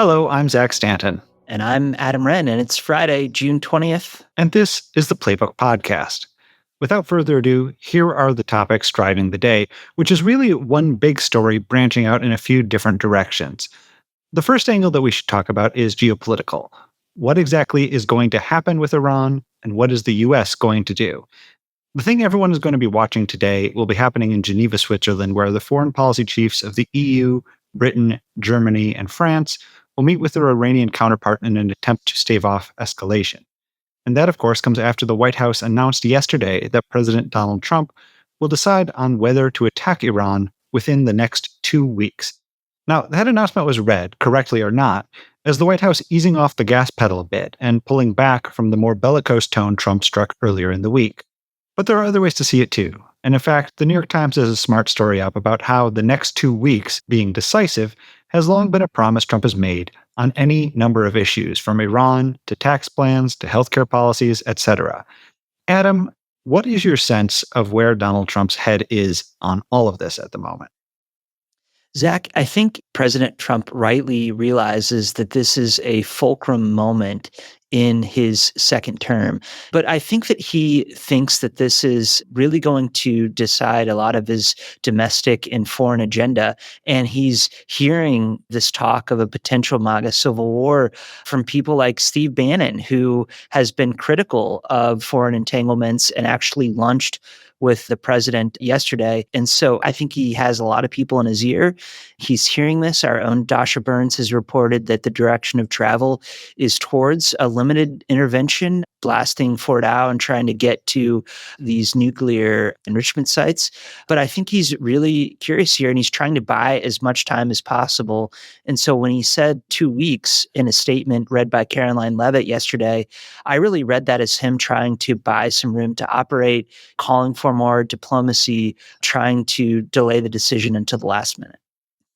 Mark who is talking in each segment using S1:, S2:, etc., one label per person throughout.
S1: Hello, I'm Zack Stanton.
S2: And I'm Adam Wren, and it's Friday, June 20th.
S1: And this is the Playbook Podcast. Without further ado, here are the topics driving the day, which is really one big story branching out in a few different directions. The first angle that we should talk about is geopolitical. What exactly is going to happen with Iran, and what is the US going to do? The thing everyone is going to be watching today will be happening in Geneva, Switzerland, where the foreign policy chiefs of the EU, Britain, Germany, and France will meet with their Iranian counterpart in an attempt to stave off escalation. And that, of course, comes after the White House announced yesterday that President Donald Trump will decide on whether to attack Iran within the next 2 weeks. Now, that announcement was read, correctly or not, as the White House easing off the gas pedal a bit and pulling back from the more bellicose tone Trump struck earlier in the week. But there are other ways to see it too. And in fact, the New York Times has a smart story up about how the next 2 weeks being decisive has long been a promise Trump has made on any number of issues, from Iran to tax plans to healthcare policies, etc. Adam, what is your sense of where Donald Trump's head is on all of this at the moment?
S2: Zach, I think President Trump rightly realizes that this is a fulcrum moment in his second term. But I think that he thinks that this is really going to decide a lot of his domestic and foreign agenda. And he's hearing this talk of a potential MAGA civil war from people like Steve Bannon, who has been critical of foreign entanglements and actually lunched with the president yesterday. And so I think he has a lot of people in his ear. He's hearing this. Our own Dasha Burns has reported that the direction of travel is towards a limited intervention, blasting Fordow and trying to get to these nuclear enrichment sites. But I think he's really curious here, and he's trying to buy as much time as possible. And so when he said 2 weeks in a statement read by Caroline Leavitt yesterday, I really read that as him trying to buy some room to operate, calling for more diplomacy, trying to delay the decision until the last minute.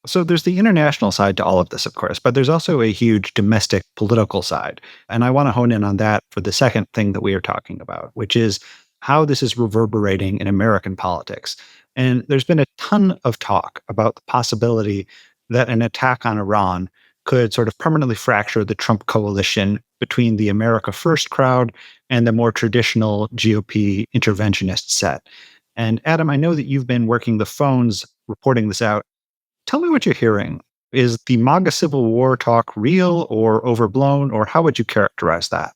S1: So there's the international side to all of this, of course, but there's also a huge domestic political side. And I want to hone in on that for the second thing that we are talking about, which is how this is reverberating in American politics. And there's been a ton of talk about the possibility that an attack on Iran could sort of permanently fracture the Trump coalition between the America First crowd and the more traditional GOP interventionist set. And Adam, I know that you've been working the phones reporting this out. Tell me what you're hearing. Is the MAGA Civil War talk real or overblown, or how would you characterize that?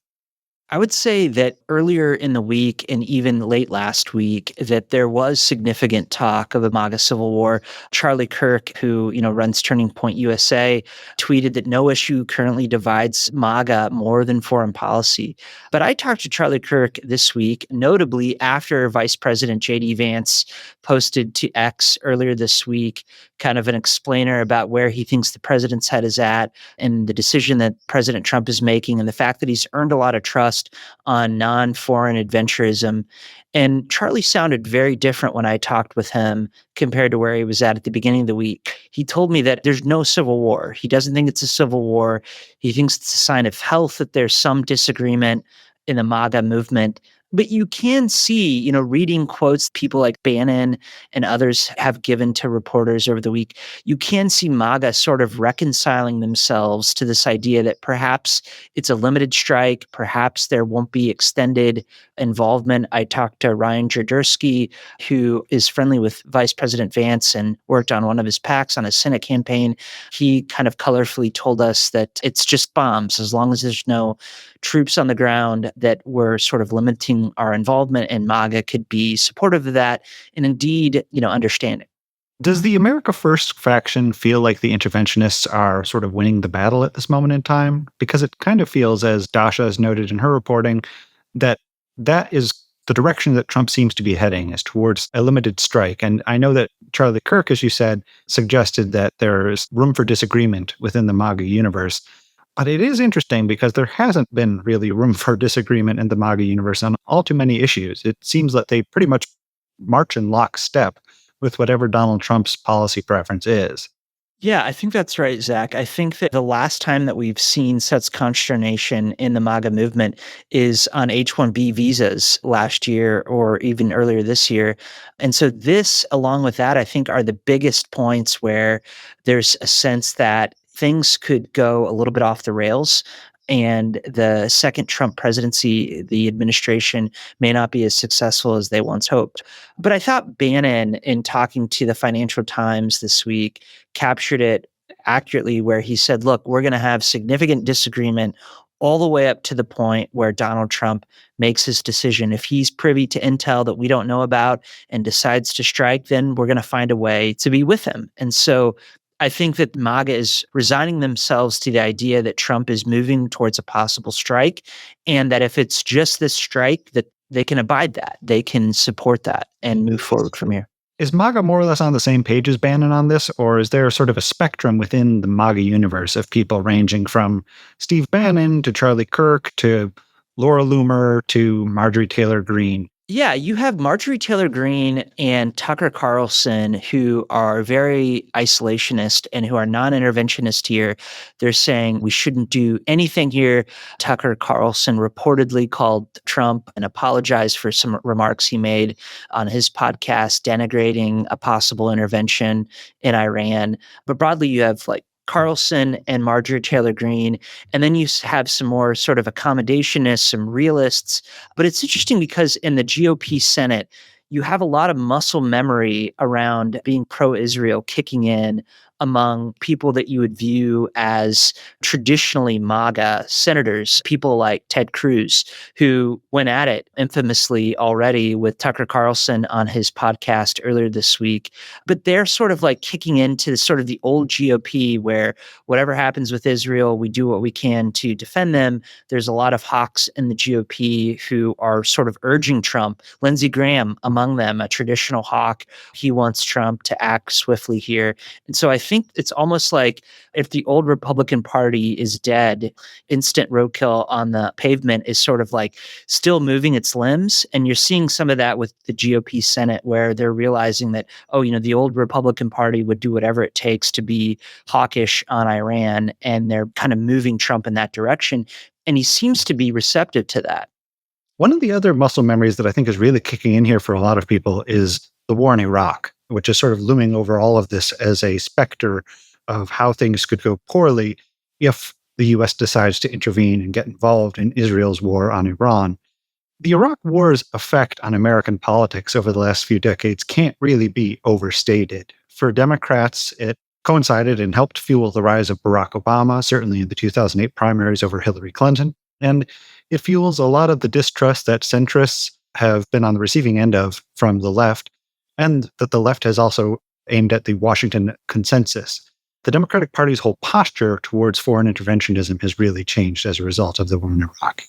S2: I would say that earlier in the week and even late last week that there was significant talk of a MAGA civil war. Charlie Kirk, who runs Turning Point USA, tweeted that no issue currently divides MAGA more than foreign policy. But I talked to Charlie Kirk this week, notably after Vice President J.D. Vance posted to X earlier this week kind of an explainer about where he thinks the president's head is at and the decision that President Trump is making and the fact that he's earned a lot of trust on non-foreign adventurism. And Charlie sounded very different when I talked with him compared to where he was at the beginning of the week. He told me that there's no civil war. He doesn't think it's a civil war. He thinks it's a sign of health that there's some disagreement in the MAGA movement. But you can see, reading quotes people like Bannon and others have given to reporters over the week, you can see MAGA sort of reconciling themselves to this idea that perhaps it's a limited strike, perhaps there won't be extended involvement. I talked to Ryan Jerdersky, who is friendly with Vice President Vance and worked on one of his PACs on a Senate campaign. He kind of colorfully told us that it's just bombs as long as there's no troops on the ground, that we're sort of limiting our involvement, and MAGA could be supportive of that and indeed, understand it.
S1: Does the America First faction feel like the interventionists are sort of winning the battle at this moment in time? Because it kind of feels, as Dasha has noted in her reporting, that is the direction that Trump seems to be heading, is towards a limited strike. And I know that Charlie Kirk, as you said, suggested that there's room for disagreement within the MAGA universe. But it is interesting because there hasn't been really room for disagreement in the MAGA universe on all too many issues. It seems that they pretty much march in lockstep with whatever Donald Trump's policy preference is.
S2: Yeah, I think that's right, Zach. I think that the last time that we've seen such consternation in the MAGA movement is on H-1B visas last year or even earlier this year. And so this, along with that, I think are the biggest points where there's a sense that things could go a little bit off the rails. And the second Trump presidency, the administration may not be as successful as they once hoped. But I thought Bannon, in talking to the Financial Times this week, captured it accurately, where he said, look, we're going to have significant disagreement all the way up to the point where Donald Trump makes his decision. If he's privy to intel that we don't know about and decides to strike, then we're going to find a way to be with him. And so I think that MAGA is resigning themselves to the idea that Trump is moving towards a possible strike, and that if it's just this strike, that they can abide that, they can support that and move forward from here.
S1: Is MAGA more or less on the same page as Bannon on this, or is there sort of a spectrum within the MAGA universe of people ranging from Steve Bannon to Charlie Kirk to Laura Loomer to Marjorie Taylor Greene?
S2: Yeah, you have Marjorie Taylor Greene and Tucker Carlson, who are very isolationist and who are non-interventionist here. They're saying we shouldn't do anything here. Tucker Carlson reportedly called Trump and apologized for some remarks he made on his podcast, denigrating a possible intervention in Iran. But broadly, you have like Carlson and Marjorie Taylor Greene. And then you have some more sort of accommodationists, some realists. But it's interesting because in the GOP Senate, you have a lot of muscle memory around being pro-Israel kicking in among people that you would view as traditionally MAGA senators, people like Ted Cruz, who went at it infamously already with Tucker Carlson on his podcast earlier this week. But they're sort of like kicking into sort of the old GOP, where whatever happens with Israel, we do what we can to defend them. There's a lot of hawks in the GOP who are sort of urging Trump. Lindsey Graham among them, a traditional hawk. He wants Trump to act swiftly here. And so I think it's almost like if the old Republican Party is dead, instant roadkill on the pavement is sort of like still moving its limbs. And you're seeing some of that with the GOP Senate, where they're realizing that, oh, the old Republican Party would do whatever it takes to be hawkish on Iran. And they're kind of moving Trump in that direction. And he seems to be receptive to that.
S1: One of the other muscle memories that I think is really kicking in here for a lot of people is the war in Iraq, which is sort of looming over all of this as a specter of how things could go poorly if the U.S. decides to intervene and get involved in Israel's war on Iran. The Iraq War's effect on American politics over the last few decades can't really be overstated. For Democrats, it coincided and helped fuel the rise of Barack Obama, certainly in the 2008 primaries over Hillary Clinton. And it fuels a lot of the distrust that centrists have been on the receiving end of from the left, and that the left has also aimed at the Washington consensus. The Democratic Party's whole posture towards foreign interventionism has really changed as a result of the war in Iraq.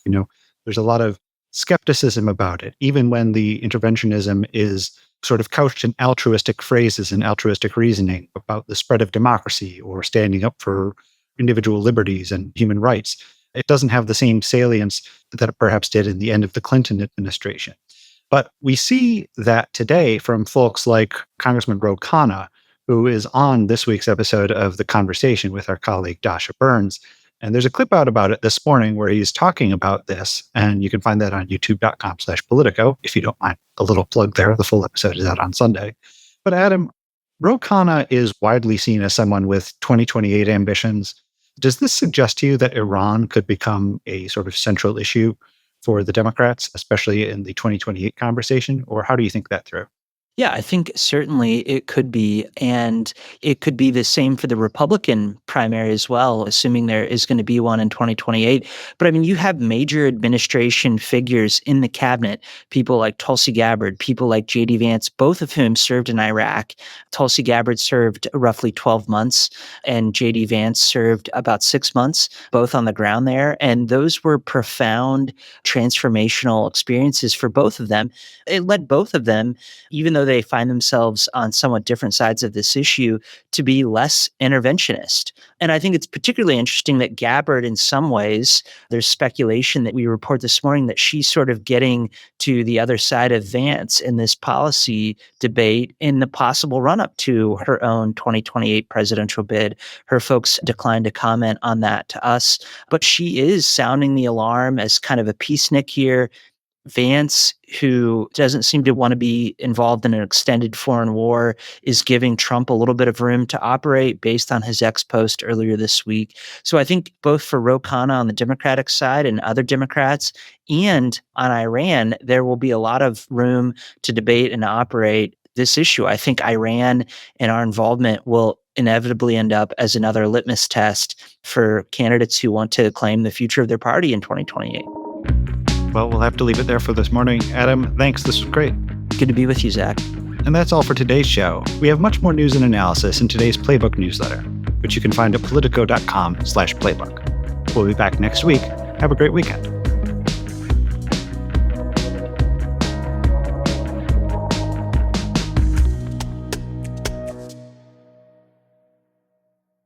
S1: There's a lot of skepticism about it, even when the interventionism is sort of couched in altruistic phrases and altruistic reasoning about the spread of democracy or standing up for individual liberties and human rights. It doesn't have the same salience that it perhaps did in the end of the Clinton administration. But we see that today from folks like Congressman Ro Khanna, who is on this week's episode of The Conversation with our colleague Dasha Burns. And there's a clip out about it this morning where he's talking about this. And you can find that on youtube.com/Politico, if you don't mind a little plug there. The full episode is out on Sunday. But Adam, Ro Khanna is widely seen as someone with 2028 ambitions. Does this suggest to you that Iran could become a sort of central issue for the Democrats, especially in the 2028 conversation? Or how do you think that through?
S2: Yeah, I think certainly it could be. And it could be the same for the Republican primary as well, assuming there is going to be one in 2028. But I mean, you have major administration figures in the cabinet, people like Tulsi Gabbard, people like J.D. Vance, both of whom served in Iraq. Tulsi Gabbard served roughly 12 months, and J.D. Vance served about 6 months, both on the ground there. And those were profound transformational experiences for both of them. It led both of them, even though they find themselves on somewhat different sides of this issue, to be less interventionist. And I think it's particularly interesting that Gabbard, in some ways, there's speculation that we report this morning that she's sort of getting to the other side of Vance in this policy debate in the possible run-up to her own 2028 presidential bid. Her folks declined to comment on that to us, but she is sounding the alarm as kind of a peacenik here. Vance, who doesn't seem to want to be involved in an extended foreign war, is giving Trump a little bit of room to operate based on his ex post earlier this week. So I think both for Ro Khanna on the Democratic side and other Democrats and on Iran, there will be a lot of room to debate and operate this issue. I think Iran and our involvement will inevitably end up as another litmus test for candidates who want to claim the future of their party in 2028.
S1: Well, we'll have to leave it there for this morning. Adam, thanks. This was great.
S2: Good to be with you, Zach.
S1: And that's all for today's show. We have much more news and analysis in today's Playbook newsletter, which you can find at politico.com/playbook. We'll be back next week. Have a great weekend.